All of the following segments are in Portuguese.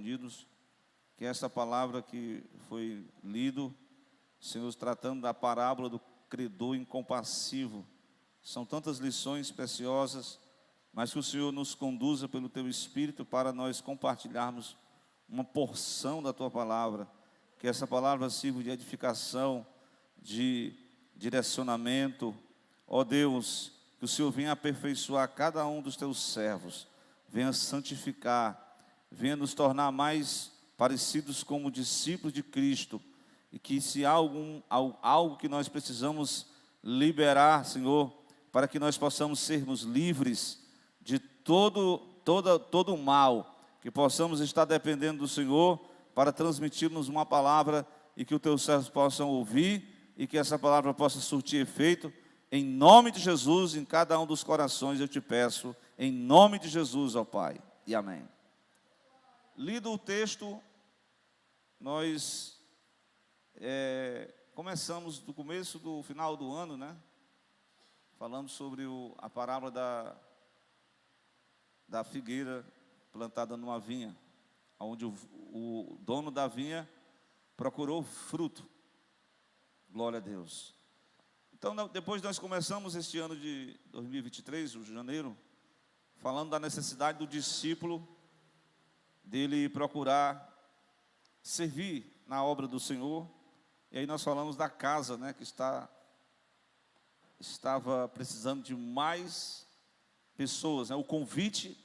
Unidos, que essa palavra que foi lido, Senhor, tratando da parábola do credor incompassivo. São tantas lições preciosas, mas que o Senhor nos conduza pelo Teu Espírito para nós compartilharmos uma porção da Tua palavra, que essa palavra sirva de edificação, de direcionamento. Ó Deus, que o Senhor venha aperfeiçoar cada um dos Teus servos, venha santificar, venha nos tornar mais parecidos como discípulos de Cristo, e que se há algo que nós precisamos liberar, Senhor, para que nós possamos sermos livres de todo o mal, que possamos estar dependendo do Senhor para transmitirmos uma palavra e que os Teus servos possam ouvir e que essa palavra possa surtir efeito. Em nome de Jesus, em cada um dos corações eu te peço, em nome de Jesus, ó Pai, e amém. Lido o texto, nós começamos do começo do final do ano, né? Falando sobre a parábola da figueira plantada numa vinha, onde o dono da vinha procurou fruto. Glória a Deus. Então, depois nós começamos este ano de 2023, o janeiro, falando da necessidade do discípulo, dele procurar servir na obra do Senhor. E aí nós falamos da casa, né, que estava precisando de mais pessoas, né, o convite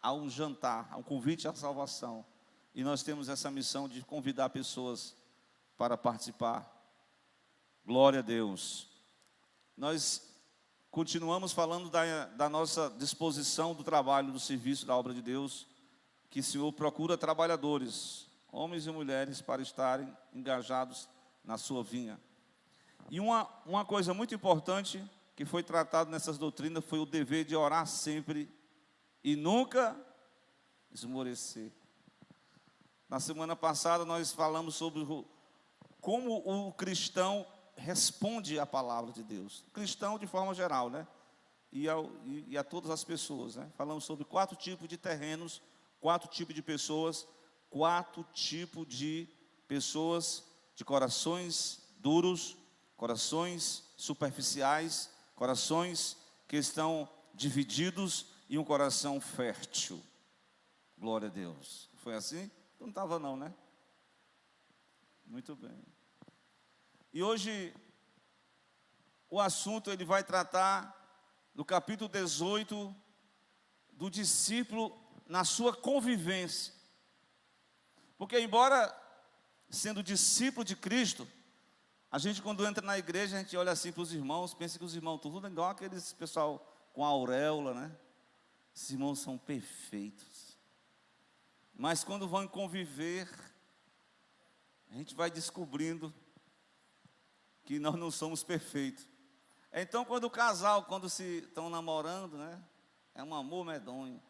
a um jantar, a um convite à salvação. E nós temos essa missão de convidar pessoas para participar. Glória a Deus. Nós continuamos falando da nossa disposição do trabalho, do serviço da obra de Deus, que o Senhor procura trabalhadores, homens e mulheres, para estarem engajados na sua vinha. E uma coisa muito importante que foi tratado nessas doutrinas foi o dever de orar sempre e nunca esmorecer. Na semana passada nós falamos sobre como o cristão responde à palavra de Deus. Cristão de forma geral, né? E a todas as pessoas, né? Falamos sobre 4 tipos de terrenos, 4 tipos de pessoas, 4 tipos de pessoas de corações duros, corações superficiais, corações que estão divididos e um coração fértil. Glória a Deus. Foi assim? Não estava não, né? Muito bem. E hoje o assunto ele vai tratar no capítulo 18 do discípulo na sua convivência. Porque embora sendo discípulo de Cristo, a gente quando entra na igreja, a gente olha assim para os irmãos, pensa que os irmãos estão tudo igual aqueles pessoal com auréola, né? Esses irmãos são perfeitos. Mas quando vão conviver, a gente vai descobrindo que nós não somos perfeitos. Então, quando o casal, quando se estão namorando, né? É um amor medonho.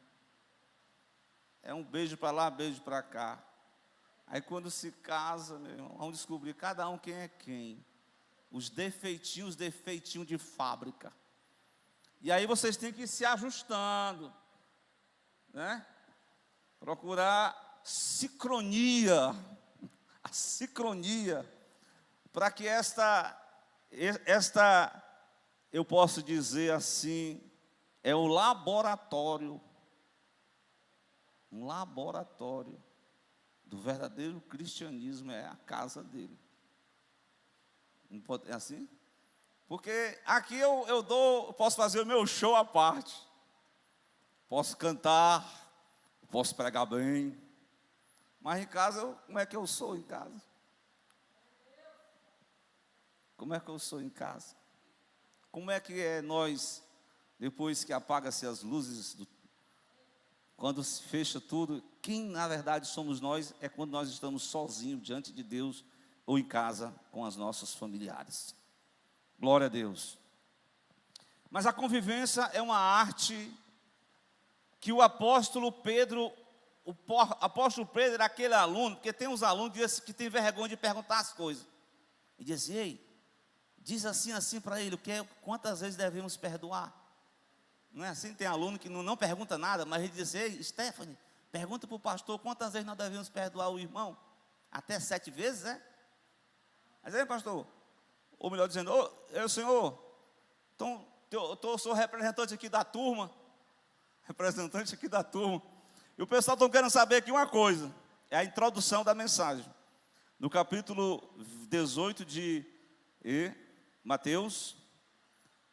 É um beijo para lá, beijo para cá. Aí quando se casa, meu irmão, vamos descobrir cada um quem é quem. Os defeitinhos de fábrica. E aí vocês têm que ir se ajustando, né? Procurar sincronia, a sincronia, para que esta, eu posso dizer assim, é o laboratório, um laboratório do verdadeiro cristianismo, é a casa dele. Não pode, é assim? Porque aqui eu posso fazer o meu show à parte, posso cantar, posso pregar bem, mas em casa, como é que eu sou em casa? Como é que eu sou em casa? Como é que é nós, depois que apaga-se as luzes, quando se fecha tudo, quem na verdade somos nós é quando nós estamos sozinhos diante de Deus ou em casa com os nossos familiares. Glória a Deus. Mas a convivência é uma arte que o apóstolo Pedro era aquele aluno, porque tem uns alunos que tem vergonha de perguntar as coisas. E diz assim, ei, diz assim para ele, quantas vezes devemos perdoar? Não é assim? Tem aluno que não pergunta nada, mas ele diz, ei, Stephanie, Pergunta para o pastor quantas vezes nós devemos perdoar o irmão. Até 7 vezes, é? Mas aí, pastor, ou melhor dizendo, senhor, então, eu sou representante aqui da turma, e o pessoal está querendo saber aqui uma coisa, é a introdução da mensagem. No capítulo 18 de Mateus,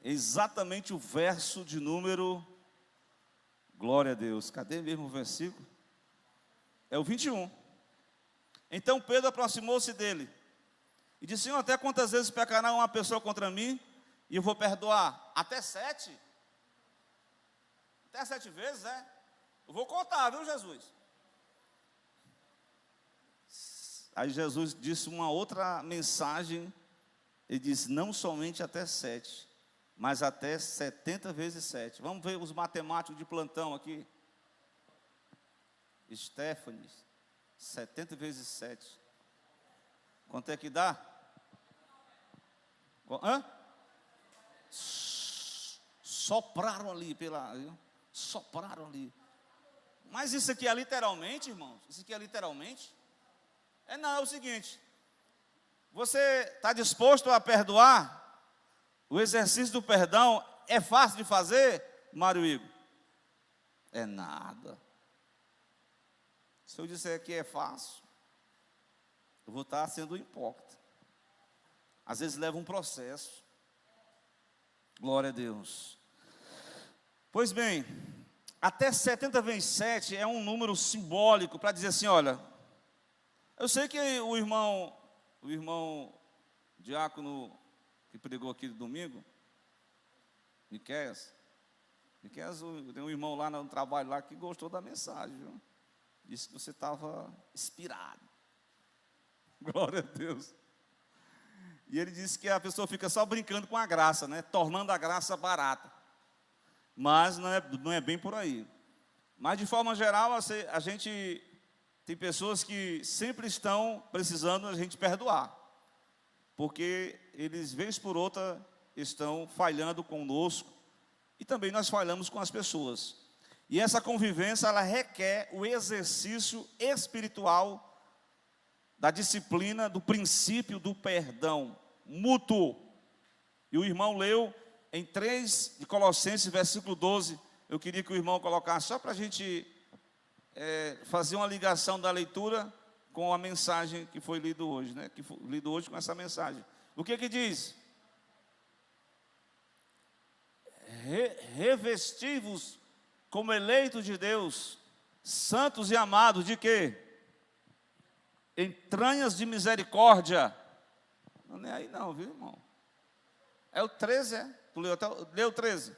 exatamente o verso de número, glória a Deus, cadê mesmo o versículo? É o 21. Então Pedro aproximou-se dele e disse: Senhor, até quantas vezes pecará uma pessoa contra mim e eu vou perdoar? Até 7? Até 7 vezes, é? Eu vou contar, viu, Jesus? Aí Jesus disse uma outra mensagem. Ele disse: não somente até 7, mas até 70 vezes 7. Vamos ver os matemáticos de plantão aqui. Stephanie, 70 vezes 7. Quanto é que dá? Hã? Sopraram ali sopraram ali. Mas isso aqui é literalmente, irmãos? Isso aqui é literalmente? Não, é o seguinte. Você está disposto a perdoar? O exercício do perdão é fácil de fazer, Mário Igor? É nada. Se eu disser que é fácil, eu vou estar sendo hipócrita. Às vezes leva um processo. Glória a Deus. Pois bem, até 70 vezes 7 é um número simbólico para dizer assim, olha, eu sei que o irmão diácono que pregou aqui no domingo, Miqueias, tem um irmão lá no trabalho lá que gostou da mensagem, viu? Disse que você estava inspirado. Glória a Deus. E ele disse que a pessoa fica só brincando com a graça, né? Tornando a graça barata. Mas não é bem por aí. Mas de forma geral, a gente tem pessoas que sempre estão precisando a gente perdoar. Porque eles, vez por outra, estão falhando conosco. E também nós falhamos com as pessoas. E essa convivência, ela requer o exercício espiritual da disciplina, do princípio do perdão mútuo. E o irmão leu em 3 de Colossenses, versículo 12. Eu queria que o irmão colocasse, só para a gente fazer uma ligação da leitura com a mensagem que foi lido hoje, né? Que foi lido hoje com essa mensagem. O que diz? Revesti-vos como eleitos de Deus, santos e amados, de quê? Entranhas de misericórdia. Não é aí não, viu, irmão? É o 13, é? Tu leu o 13?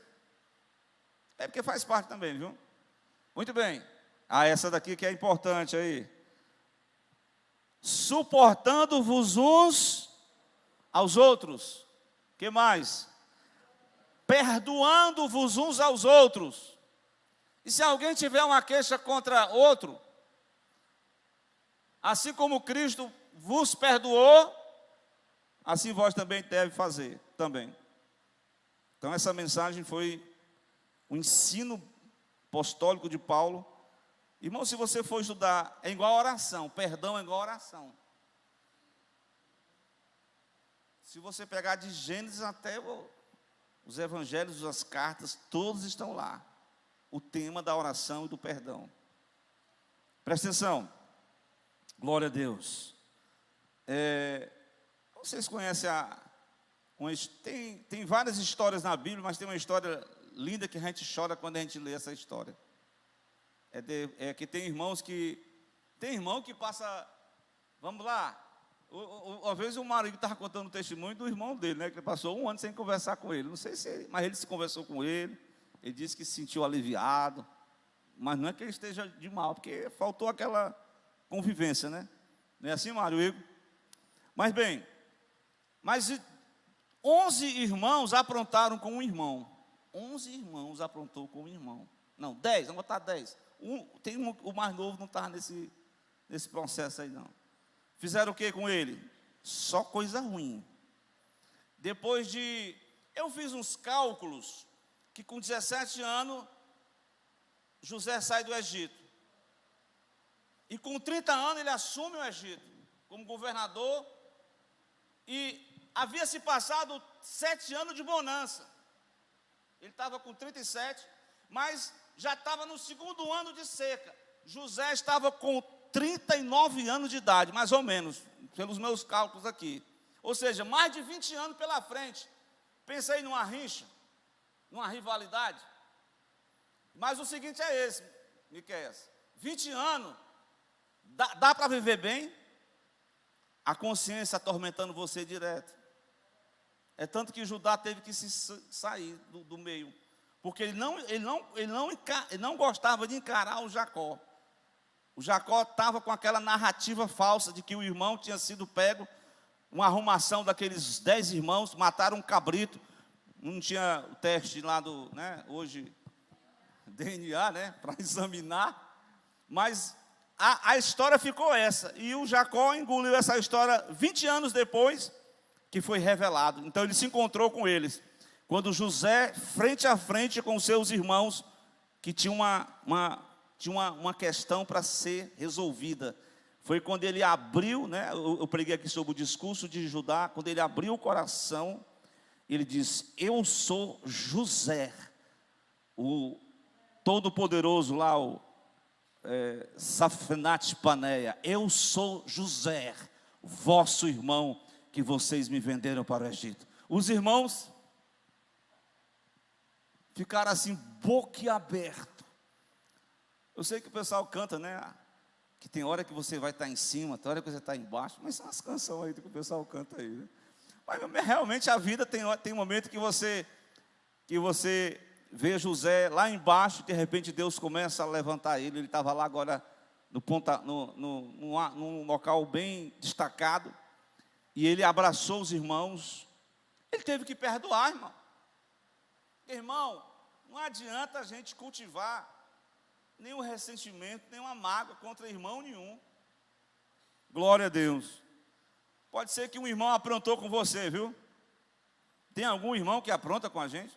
É porque faz parte também, viu? Muito bem. Essa daqui que é importante aí. Suportando-vos uns aos outros. Que mais? Perdoando-vos uns aos outros. E se alguém tiver uma queixa contra outro, assim como Cristo vos perdoou, assim vós também deve fazer, também. Então essa mensagem foi o ensino apostólico de Paulo. Irmão, se você for estudar, é igual a oração, perdão é igual a oração. Se você pegar de Gênesis até os evangelhos, as cartas, todos estão lá. O tema da oração e do perdão. Presta atenção. Glória a Deus. Vocês conhecem tem várias histórias na Bíblia, mas tem uma história linda que a gente chora quando a gente lê essa história. Que tem irmão que passa, vamos lá, uma vez o marido estava contando o testemunho do irmão dele, né, que ele passou 1 ano sem conversar com ele, não sei se mas ele se conversou com ele disse que se sentiu aliviado, mas não é que ele esteja de mal, porque faltou aquela convivência, né? Não é assim, Mário Igor? Mas bem, 11 irmãos aprontaram com um irmão. 11 irmãos aprontou com um irmão. Não, 10, vamos botar 10. O mais novo não estava nesse processo aí, não. Fizeram o que com ele? Só coisa ruim. Eu fiz uns cálculos, que com 17 anos, José sai do Egito. E com 30 anos ele assume o Egito como governador. E havia se passado 7 anos de bonança. Ele estava com 37, mas já estava no segundo ano de seca. José estava com 39 anos de idade, mais ou menos, pelos meus cálculos aqui. Ou seja, mais de 20 anos pela frente. Pensei numa rixa, numa rivalidade. Mas o seguinte é esse, Miqueias: 20 anos, dá para viver bem? A consciência atormentando você direto. É tanto que Judá teve que sair do meio, porque ele não gostava de encarar o Jacó. O Jacó estava com aquela narrativa falsa de que o irmão tinha sido pego, uma arrumação daqueles 10 irmãos, mataram um cabrito. Não tinha o teste lá do, né, hoje, DNA, né, para examinar, mas a história ficou essa, e o Jacó engoliu essa história 20 anos depois, que foi revelado. Então ele se encontrou com eles, quando José, frente a frente com seus irmãos, que tinha uma questão para ser resolvida. Foi quando ele abriu, né, eu preguei aqui sobre o discurso de Judá, quando ele abriu o coração, ele diz: eu sou José, o todo-poderoso lá, o Safenat Paneia, eu sou José, vosso irmão, que vocês me venderam para o Egito. Os irmãos ficaram assim, boquiaberto. Eu sei que o pessoal canta, né, que tem hora que você vai estar em cima, tem hora que você está embaixo, mas são as canções aí que o pessoal canta aí, né? Mas realmente a vida tem um momento que você vê José lá embaixo, de repente Deus começa a levantar ele. Ele estava lá agora num local bem destacado, e ele abraçou os irmãos. Ele teve que perdoar, irmão. Irmão, não adianta a gente cultivar nenhum ressentimento, nenhuma mágoa contra irmão nenhum. Glória a Deus. Pode ser que um irmão aprontou com você, viu? Tem algum irmão que apronta com a gente?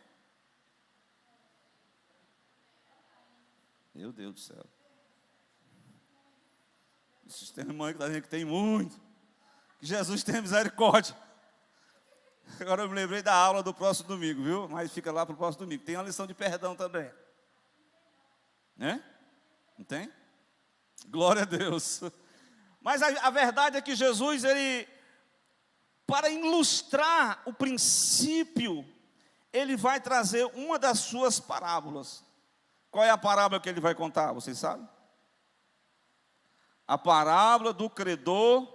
Meu Deus do céu. Esses tem irmão que tem muito. Que Jesus tenha misericórdia. Agora eu me lembrei da aula do próximo domingo, viu? Mas fica lá para o próximo domingo. Tem uma lição de perdão também. Né? Não tem? Glória a Deus. Mas a verdade é que Jesus, ele, para ilustrar o princípio, ele vai trazer uma das suas parábolas. Qual é a parábola que ele vai contar? Vocês sabem? A parábola do credor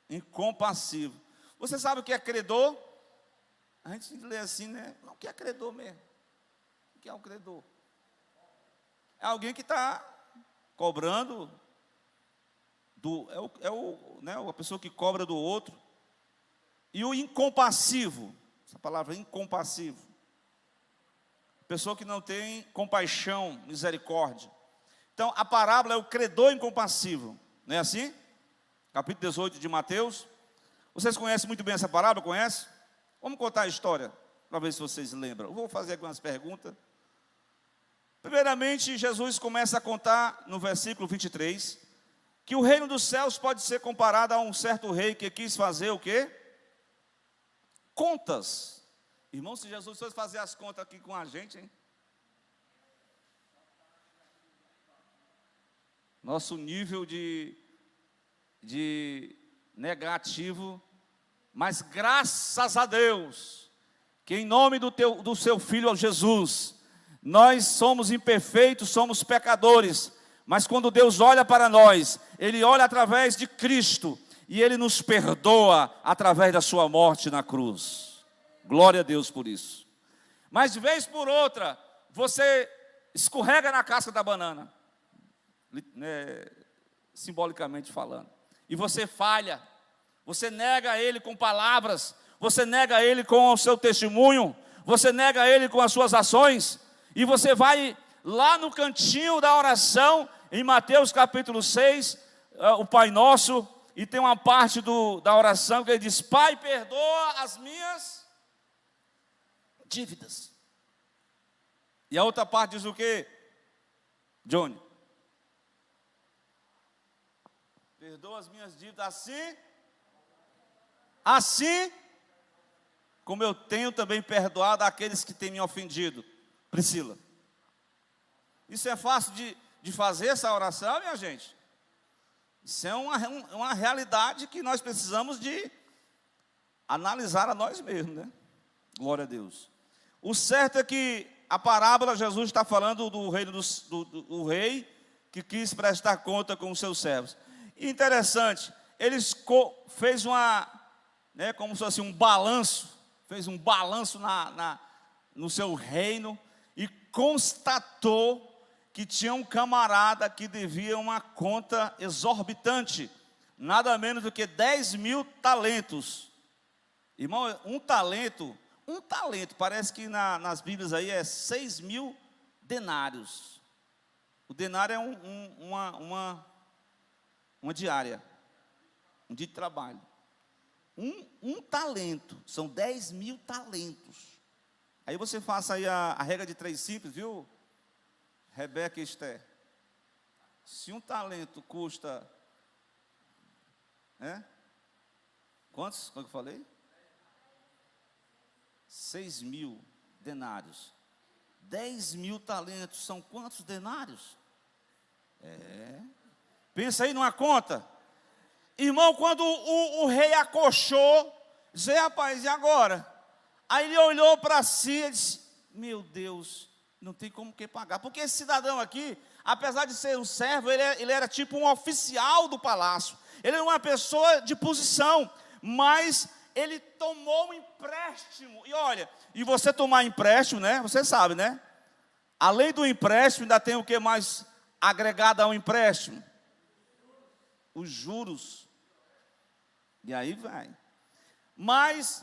incompassivo. Você sabe o que é credor? A gente lê assim, né? Não, o que é credor mesmo? O que é um credor? É alguém que está cobrando, né, a pessoa que cobra do outro. E o incompassivo, essa palavra incompassivo, pessoa que não tem compaixão, misericórdia. Então a parábola é o credor incompassivo, não é assim? Capítulo 18 de Mateus. Vocês conhecem muito bem essa parábola, conhecem? Vamos contar a história, para ver se vocês lembram. Eu vou fazer algumas perguntas. Primeiramente, Jesus começa a contar no versículo 23, que o reino dos céus pode ser comparado a um certo rei que quis fazer o quê? Contas. Irmão, se Jesus fosse fazer as contas aqui com a gente, hein? Nosso nível de negativo, mas graças a Deus, que em nome do seu Filho Jesus, nós somos imperfeitos, somos pecadores, mas quando Deus olha para nós, Ele olha através de Cristo, e Ele nos perdoa através da sua morte na cruz. Glória a Deus por isso. Mas de vez por outra, você escorrega na casca da banana, né, simbolicamente falando, e você falha, você nega Ele com palavras, você nega Ele com o seu testemunho, você nega Ele com as suas ações, e você vai lá no cantinho da oração, em Mateus capítulo 6, o Pai Nosso, e tem uma parte da oração que ele diz: Pai, perdoa as minhas dívidas. E a outra parte diz o quê, Johnny? Perdoa as minhas dívidas assim como eu tenho também perdoado aqueles que têm me ofendido. Priscila, isso é fácil de fazer essa oração, minha gente? Isso é uma realidade que nós precisamos de analisar a nós mesmos, né? Glória a Deus. O certo é que a parábola, Jesus está falando do reino do rei que quis prestar conta com os seus servos. E interessante, eles fez como se fosse um balanço, fez um balanço no seu reino e constatou que tinha um camarada que devia uma conta exorbitante, nada menos do que 10.000 talentos. Irmão, um talento, parece que nas Bíblias aí é 6.000 denários. O denário é uma diária, um dia de trabalho. Um talento, são 10.000 talentos. Aí você faça aí a regra de 3 simples, viu? Rebeca e Esther. Se um talento custa, quantos? Como eu falei? 6.000 denários. 10.000 talentos são quantos denários? Pensa aí numa conta. Irmão, quando o rei acochou, disse: rapaz, e agora? Aí ele olhou para si e disse: meu Deus, não tem como que pagar. Porque esse cidadão aqui, apesar de ser um servo, ele era tipo um oficial do palácio. Ele era uma pessoa de posição, mas ele tomou um empréstimo. E olha, e você tomar empréstimo, né? Você sabe, né? Além do empréstimo, ainda tem o que mais agregado ao empréstimo? Os juros. E aí vai. Mas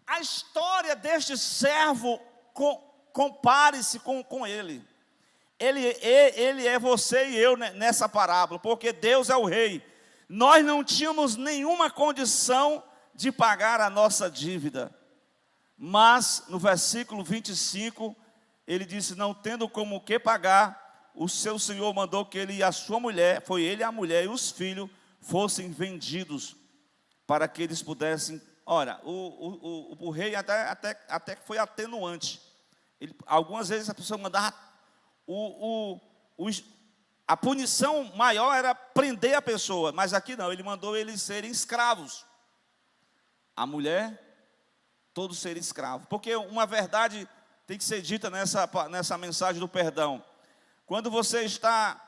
a história deste servo compare-se com ele. Ele é você e eu nessa parábola, porque Deus é o rei. Nós não tínhamos nenhuma condição de pagar a nossa dívida. Mas no versículo 25, ele disse: não tendo como o que pagar, o seu senhor mandou que ele e a sua mulher, foi ele, a mulher e os filhos, fossem vendidos, para que eles pudessem. Ora, o rei até que foi atenuante. Algumas vezes a pessoa mandava, a punição maior era prender a pessoa, mas aqui não, ele mandou eles serem escravos. A mulher, todos serem escravos, porque uma verdade tem que ser dita nessa mensagem do perdão. Quando você está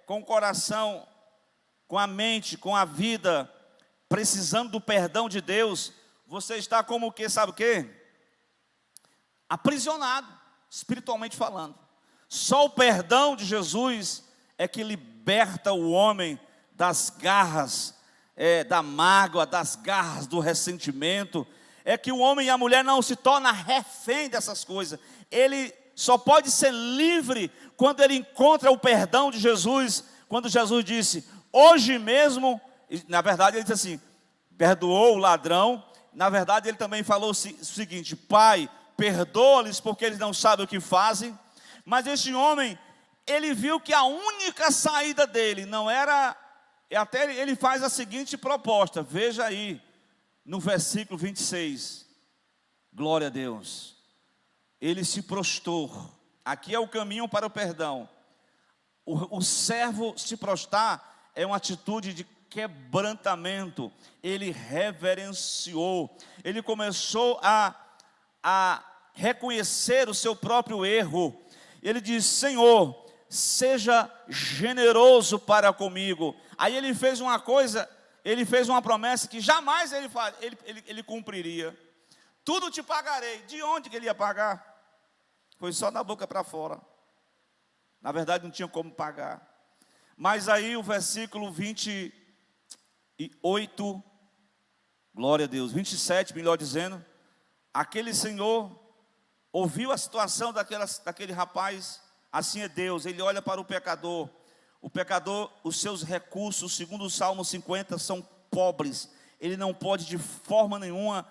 com o coração, com a mente, com a vida, precisando do perdão de Deus, você está como o que, sabe o que? Aprisionado, espiritualmente falando. Só o perdão de Jesus é que liberta o homem das garras, da mágoa, das garras do ressentimento. É que o homem e a mulher não se tornam refém dessas coisas. Ele só pode ser livre quando ele encontra o perdão de Jesus. Quando Jesus disse: hoje mesmo, na verdade ele disse assim, perdoou o ladrão. Na verdade ele também falou o seguinte: Pai, perdoa-lhes porque eles não sabem o que fazem. Mas este homem, ele viu que a única saída dele não era, até ele faz a seguinte proposta, veja aí, no versículo 26, glória a Deus, ele se prostrou, aqui é o caminho para o perdão. O servo se prostrar é uma atitude de quebrantamento, ele reverenciou, ele começou a reconhecer o seu próprio erro. Ele diz: Senhor, seja generoso para comigo. Aí ele fez uma coisa, ele fez uma promessa que jamais ele cumpriria. Tudo te pagarei. De onde que ele ia pagar? Foi só da boca para fora. Na verdade não tinha como pagar. Mas aí o versículo 28, glória a Deus, 27, melhor dizendo, aquele senhor ouviu a situação daquele rapaz. Assim é Deus, ele olha para o pecador, os seus recursos, segundo o Salmo 50, são pobres, ele não pode de forma nenhuma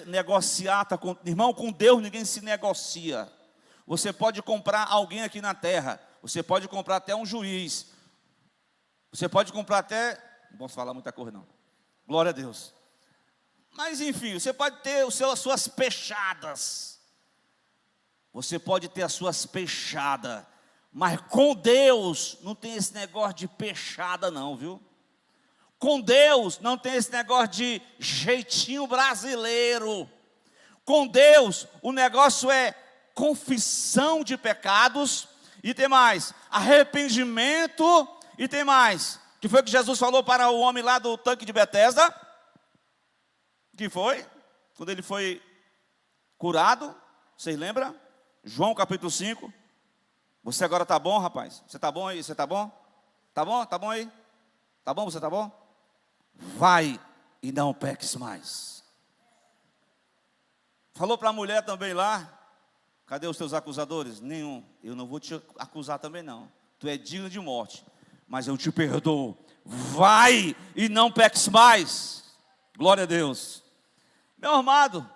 negociar, irmão, com Deus ninguém se negocia. Você pode comprar alguém aqui na terra, você pode comprar até um juiz, Você pode comprar até, não posso falar muita coisa não, glória a Deus. Mas enfim, você pode ter as suas pechadas. Você pode ter as suas pechadas. Mas com Deus não tem esse negócio de pechada não, viu? Com Deus não tem esse negócio de jeitinho brasileiro. Com Deus o negócio é confissão de pecados. E tem mais, arrependimento. E tem mais, que foi o que Jesus falou para o homem lá do tanque de Betesda. Que foi? Quando ele foi curado. Vocês lembram? João capítulo 5. Você agora está bom, rapaz? Você está bom aí? Você está bom? Está bom? Está bom aí? Está bom? Você está bom? Vai e não peques mais. Falou para a mulher também lá. Cadê os teus acusadores? Nenhum. Eu não vou te acusar também não. Tu é digno de morte. Mas eu te perdoo. Vai e não peques mais. Glória a Deus. Meu amado.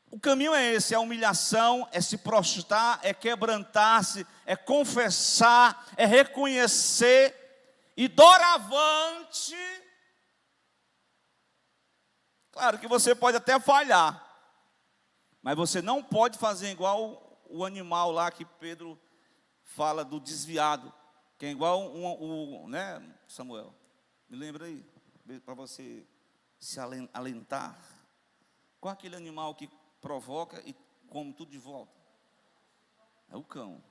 O caminho é esse, é humilhação, é se prostrar, é quebrantar-se, é confessar, é reconhecer, e doravante, claro que você pode até falhar, mas você não pode fazer igual o animal lá que Pedro fala do desviado, que é igual né, Samuel? Me lembra aí, para você se alentar. Qual aquele animal que provoca e come tudo de volta? É o cão.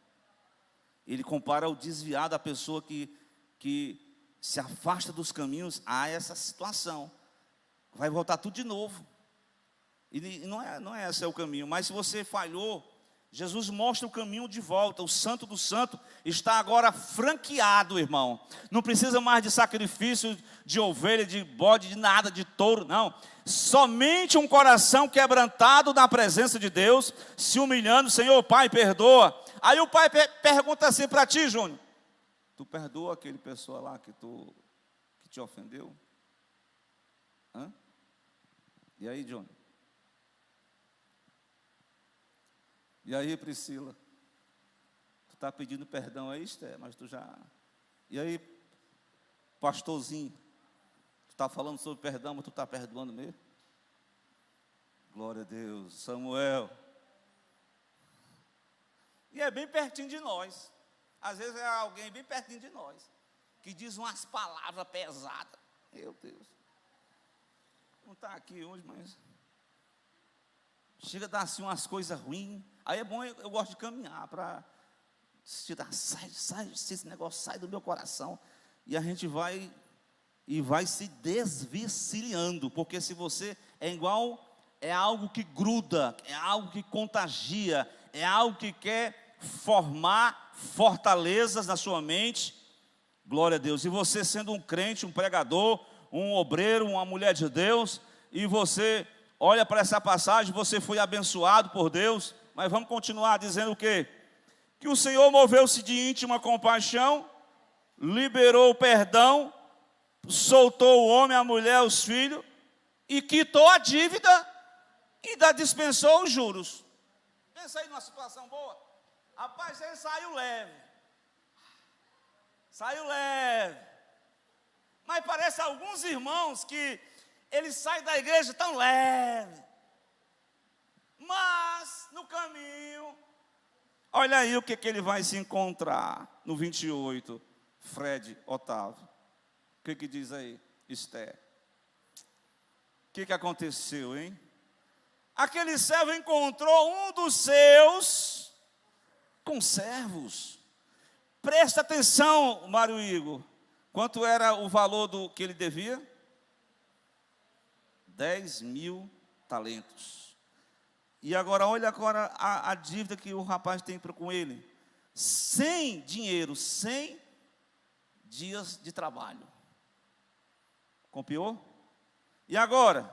Ele compara o desviado à pessoa que se afasta dos caminhos a essa situação. Vai voltar tudo de novo. E não é esse o caminho. Mas se você falhou, Jesus mostra o caminho de volta. O Santo do Santo está agora franqueado, irmão. Não precisa mais de sacrifício de ovelha, de bode, de nada, de touro, não. Somente um coração quebrantado na presença de Deus, se humilhando. Senhor, Pai, perdoa. Aí o Pai pergunta assim para ti, Júnior: tu perdoa aquele pessoa lá que te ofendeu? Hã? E aí, Júnior? E aí, Priscila? Tu está pedindo perdão aí, Esther? Mas tu já... E aí, pastorzinho? Tu está falando sobre perdão, mas tu está perdoando mesmo? Glória a Deus. Samuel. E é bem pertinho de nós. Às vezes é alguém bem pertinho de nós, que diz umas palavras pesadas. Meu Deus. Não está aqui hoje, mas... chega a dar assim umas coisas ruins. Aí é bom, eu gosto de caminhar para tirar, sai, esse negócio sai do meu coração. E a gente vai se desvencilhando, porque se você é igual, é algo que gruda, é algo que contagia, é algo que quer formar fortalezas na sua mente. Glória a Deus. E você sendo um crente, um pregador, um obreiro, uma mulher de Deus, e você olha para essa passagem, você foi abençoado por Deus. Mas vamos continuar dizendo o quê? Que o Senhor moveu-se de íntima compaixão, liberou o perdão, soltou o homem, a mulher, os filhos, e quitou a dívida, e ainda dispensou os juros. Pensa aí numa situação boa. Rapaz, ele saiu leve. Saiu leve. Mas parece alguns irmãos que eles saem da igreja tão leve. Mas, no caminho, olha aí o que ele vai se encontrar no 28, Fred, Otávio. O que diz aí, Esther? O que aconteceu, hein? Aquele servo encontrou um dos seus conservos. Presta atenção, Mário Igor. Quanto era o valor do que ele devia? 10.000 talentos. E agora, olha agora a dívida que o rapaz tem com ele. 100 dinheiro, 100 dias de trabalho. Copiou? E agora,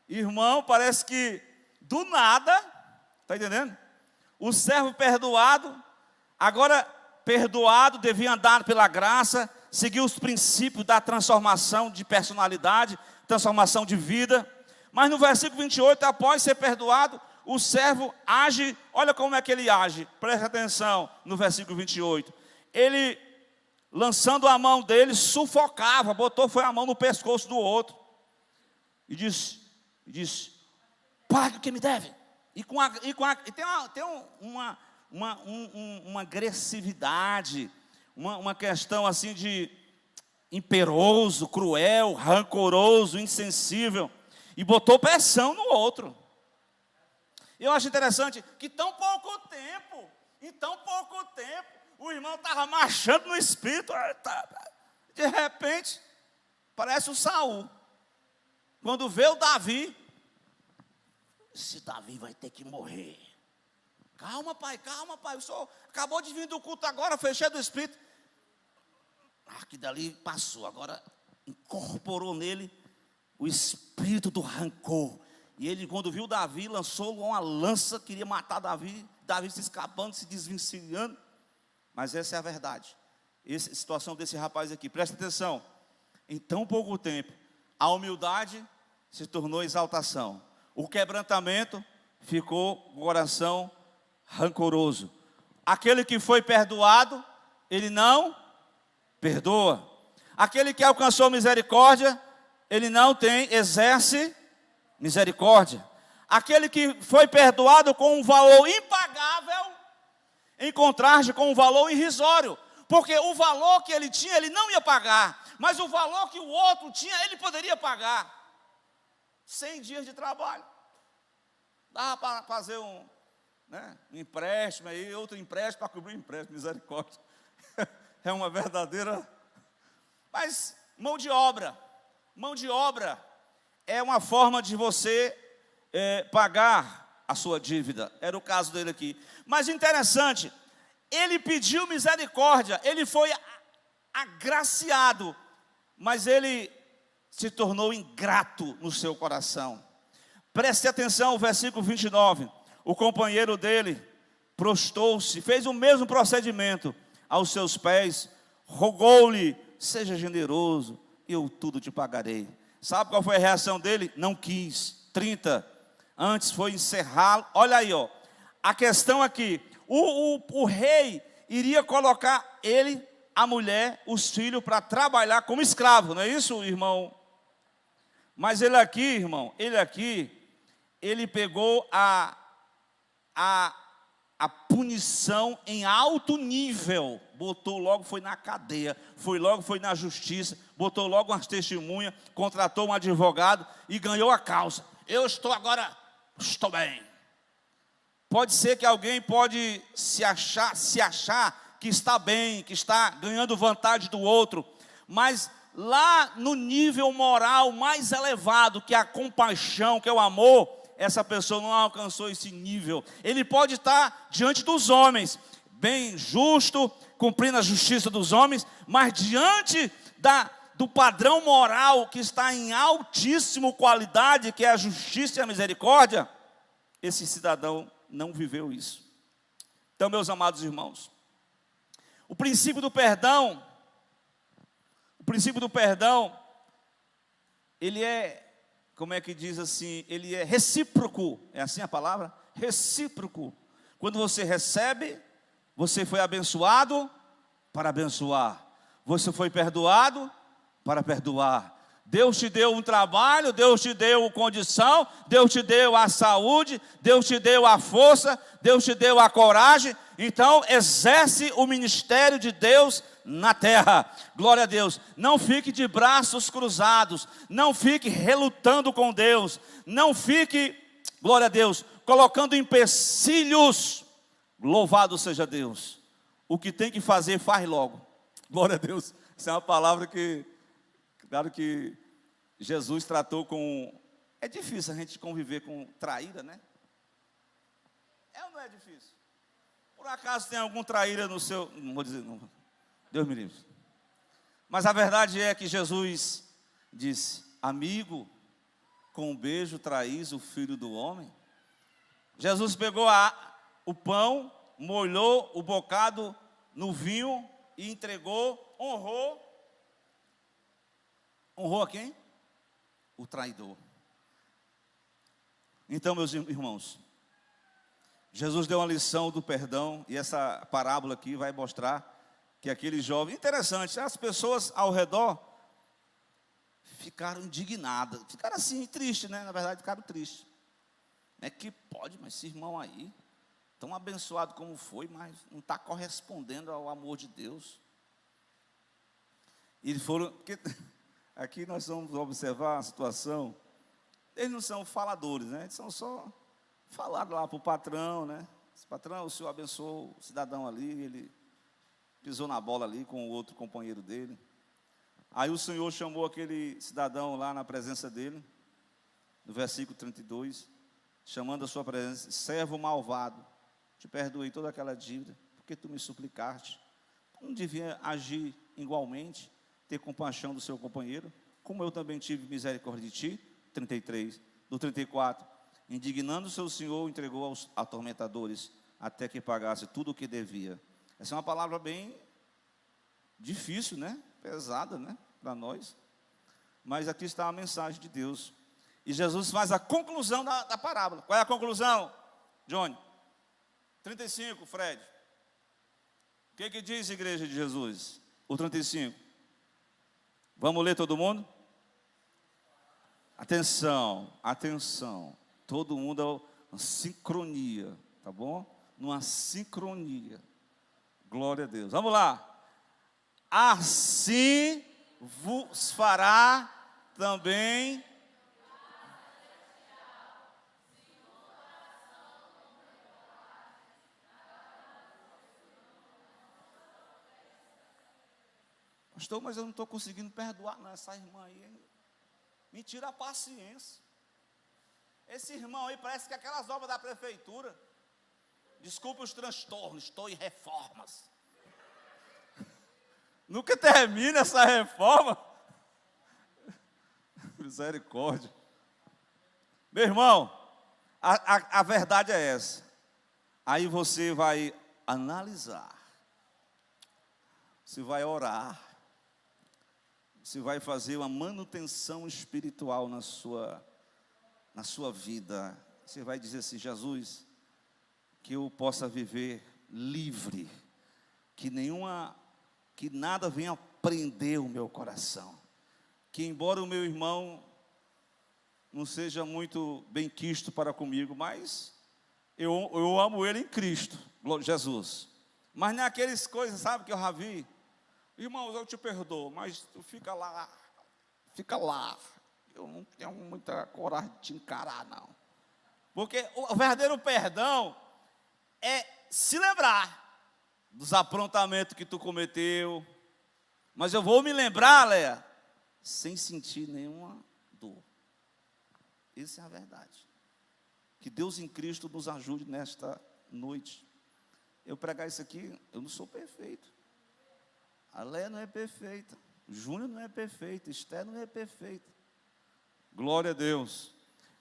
irmão, parece que do nada, está entendendo? O servo perdoado, agora perdoado, devia andar pela graça, seguir os princípios da transformação de personalidade, transformação de vida. Mas no versículo 28, após ser perdoado, o servo age, olha como é que ele age, presta atenção no versículo 28. Ele lançando a mão dele, sufocava, foi a mão no pescoço do outro. E disse, pague o que me deve. E tem uma agressividade, uma questão assim de imperoso, cruel, rancoroso, insensível. E botou pressão no outro. Eu acho interessante que em tão pouco tempo, o irmão estava marchando no espírito. De repente, parece o Saul. Quando vê o Davi, esse Davi vai ter que morrer. Calma, pai. O senhor acabou de vir do culto agora, fechei do espírito. Que dali passou, agora incorporou nele o espírito do rancor. E ele, quando viu Davi, lançou uma lança, queria matar Davi. Davi se escapando, se desvencilhando. Mas essa é a verdade. Essa situação desse rapaz aqui, presta atenção. Em tão pouco tempo, a humildade se tornou exaltação. O quebrantamento ficou com o coração rancoroso. Aquele que foi perdoado, ele não perdoa. Aquele que alcançou misericórdia, ele não exerce misericórdia. Aquele que foi perdoado com um valor impagável, em contraste com um valor irrisório. Porque o valor que ele tinha, ele não ia pagar. Mas o valor que o outro tinha, ele poderia pagar. 100 dias de trabalho. Dava para fazer um empréstimo aí, outro empréstimo para cobrir o empréstimo, misericórdia. É uma verdadeira... Mas mão de obra é uma forma de você pagar a sua dívida. Era o caso dele aqui. Mas interessante, ele pediu misericórdia, ele foi agraciado, mas ele se tornou ingrato no seu coração. Preste atenção, o versículo 29. O companheiro dele prostou-se, fez o mesmo procedimento aos seus pés, rogou-lhe, seja generoso, eu tudo te pagarei. Sabe qual foi a reação dele? Não quis. 30. Antes foi encerrá-lo. Olha aí, ó. A questão aqui, o rei iria colocar ele, a mulher, os filhos para trabalhar como escravo, não é isso, irmão? Mas ele aqui, irmão, ele pegou a punição em alto nível, botou logo, foi na cadeia, foi na justiça, botou logo umas testemunhas, contratou um advogado e ganhou a causa. Estou bem. Pode ser que alguém pode se achar que está bem, que está ganhando vantagem do outro, mas lá no nível moral mais elevado, que é a compaixão, que é o amor, essa pessoa não alcançou esse nível. Ele pode estar diante dos homens, bem justo, cumprindo a justiça dos homens, mas diante do padrão moral que está em altíssima qualidade, que é a justiça e a misericórdia, esse cidadão não viveu isso. Então, meus amados irmãos, o princípio do perdão, ele é, como é que diz assim, ele é recíproco, é assim a palavra? Recíproco. Quando você recebe, você foi abençoado para abençoar, você foi perdoado para perdoar. Deus te deu um trabalho, Deus te deu condição, Deus te deu a saúde, Deus te deu a força, Deus te deu a coragem. Então exerce o ministério de Deus na terra. Glória a Deus. Não fique de braços cruzados, não fique relutando com Deus, não fique, glória a Deus, colocando empecilhos. Louvado seja Deus. O que tem que fazer, faz logo. Glória a Deus. Essa é uma palavra que, claro que Jesus tratou com... É difícil a gente conviver com traíra, né? É ou não é difícil? Por acaso tem algum traíra no seu... Não vou dizer, não. Deus me livre. Mas a verdade é que Jesus disse: amigo, com um beijo traís o filho do homem. Jesus pegou o pão, molhou o bocado no vinho e entregou, honrou. Honrou a quem? O traidor. Então, meus irmãos, Jesus deu uma lição do perdão, e essa parábola aqui vai mostrar que aquele jovem, interessante, as pessoas ao redor ficaram indignadas, ficaram assim, tristes, né? Na verdade, ficaram tristes. É que pode, mas esse irmão aí, tão abençoado como foi, mas não está correspondendo ao amor de Deus. E foram, porque aqui nós vamos observar a situação, eles não são faladores, né? Eles são só falados lá para o patrão, né? Esse patrão, o senhor abençoou o cidadão ali, ele pisou na bola ali com o outro companheiro dele. Aí o Senhor chamou aquele cidadão lá na presença dele, no versículo 32, chamando a sua presença, servo malvado, te perdoei toda aquela dívida, porque tu me suplicaste. Tu não devia agir igualmente, ter compaixão do seu companheiro, como eu também tive misericórdia de ti? 33, do 34, indignando o seu senhor, entregou aos atormentadores, até que pagasse tudo o que devia. Essa é uma palavra bem difícil, né? Pesada, né? Para nós. Mas aqui está a mensagem de Deus. E Jesus faz a conclusão da parábola. Qual é a conclusão, Johnny? 35, Fred. O que diz a igreja de Jesus? O 35. Vamos ler todo mundo? Atenção, atenção. Todo mundo é uma sincronia, tá bom? Numa sincronia. Glória a Deus. Vamos lá. Assim vos fará também. Pastor, mas eu não estou conseguindo perdoar não, essa irmã aí. Me tira a paciência. Esse irmão aí parece que aquelas obras da prefeitura. Desculpe os transtornos, estou em reformas. Nunca termina essa reforma. Misericórdia. Meu irmão, a verdade é essa. Aí você vai analisar. Você vai orar. Você vai fazer uma manutenção espiritual na sua vida. Você vai dizer assim, Jesus, que eu possa viver livre, que nada venha prender o meu coração, que embora o meu irmão não seja muito benquisto para comigo, mas eu amo ele em Cristo, Jesus. Mas não é aquelas coisas, sabe, que eu já vi. Irmãos, eu te perdoo, mas tu fica lá. Eu não tenho muita coragem de te encarar, não. Porque o verdadeiro perdão é se lembrar dos aprontamentos que tu cometeu. Mas eu vou me lembrar, Léa, sem sentir nenhuma dor. Essa é a verdade. Que Deus em Cristo nos ajude nesta noite. Eu pregar isso aqui, eu não sou perfeito. A Léa não é perfeita. O Júnior não é perfeito. Esther não é perfeita. Glória a Deus.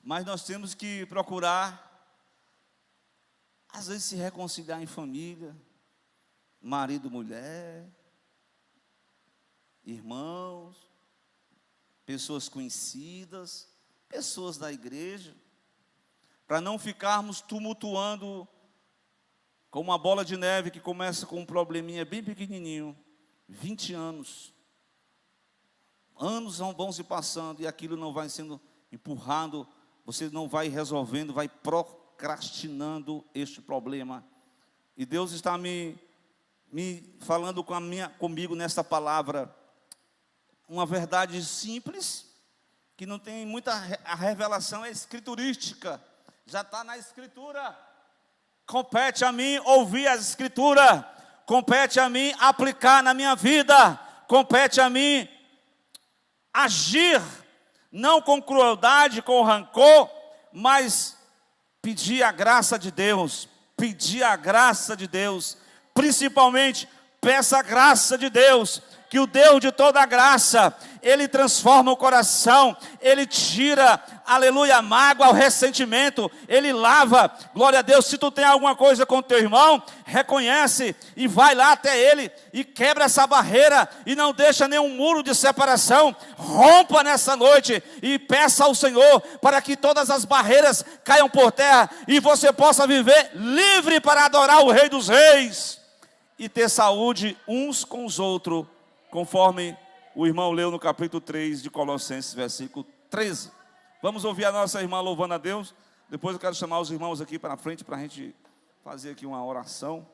Mas nós temos que procurar, às vezes, se reconciliar em família. Marido, mulher. Irmãos. Pessoas conhecidas. Pessoas da igreja. Para não ficarmos tumultuando como uma bola de neve que começa com um probleminha bem pequenininho. 20 anos. Anos vão se passando e aquilo não vai sendo empurrado. Você não vai resolvendo, vai procrastinando este problema. E Deus está me falando comigo nessa palavra. Uma verdade simples, que não tem muita, a revelação é escriturística. Já está na escritura. Compete a mim ouvir as escrituras. Compete a mim aplicar na minha vida. Compete a mim agir, não com crueldade, com rancor, mas pedir a graça de Deus. Pedir a graça de Deus. Principalmente, peça a graça de Deus. Que o Deus de toda a graça, Ele transforma o coração, Ele tira, aleluia, a mágoa, o ressentimento, Ele lava. Glória a Deus. Se tu tem alguma coisa com teu irmão, reconhece e vai lá até ele e quebra essa barreira e não deixa nenhum muro de separação. Rompa nessa noite e peça ao Senhor para que todas as barreiras caiam por terra e você possa viver livre para adorar o Rei dos Reis. e ter saúde uns com os outros, conforme o irmão leu no capítulo 3 de Colossenses, versículo 13. Vamos ouvir a nossa irmã louvando a Deus. Depois eu quero chamar os irmãos aqui para frente para a gente fazer aqui uma oração.